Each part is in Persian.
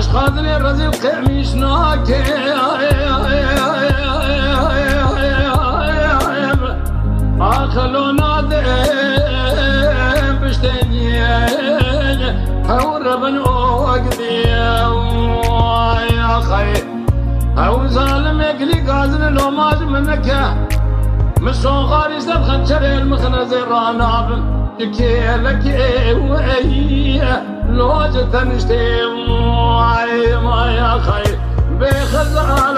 قادر رزق مش ناكي آخلو نادم بشتني هو ربن أوقدي يا خي هو ظالم يقلي قازن لو ماج منك مشون غاري سب خنشر المخنز راناب كي لك وي لو جتنشتي ما يا خي بخزال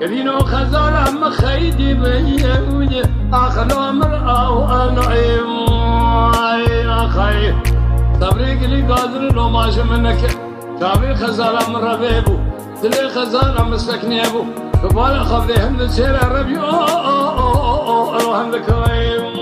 كدينو خزال أم خيدي بيوي أخلو مرأة وأنا يا خي تبريك لي قادر لو ماش منك شافي خزالة من ربيبو تلي خزالة مسكني ابو كبال خفضي هند سير ربيو اروهم لكويم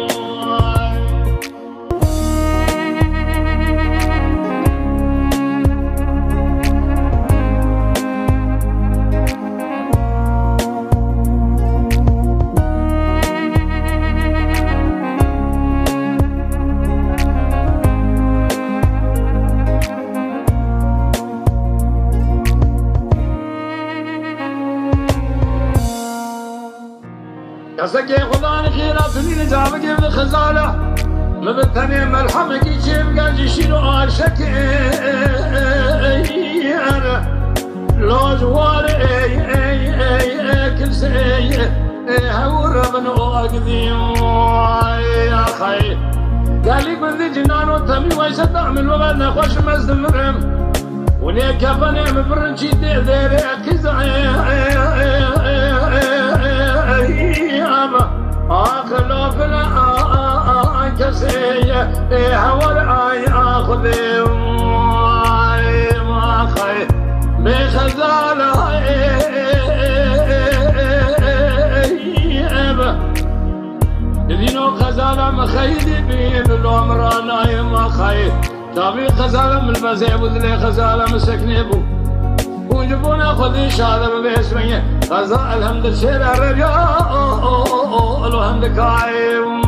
قصدك يا خداني خيرات اللي نجابك يبدأ خزالة مبتني ملحمك يجيب قاج يشيلو عاشك لو جوار كل سي هو ربنا أقدي يا خي قال لي بندي جنان وتمي ويسد أعمل وغنى خوش مزدمرم وليه كفني مبرنشي ديري كزعي آخلو فلا كسي هور آي آخذي ما خي بخزال دينو خزالة مخيدي بين العمران ما خي تابي خزالة من المزيب وذلي خزالة مسكني بو وجبونا خذي شهادة باسمي غزال الحمد الشير الرجاء الحمد كايم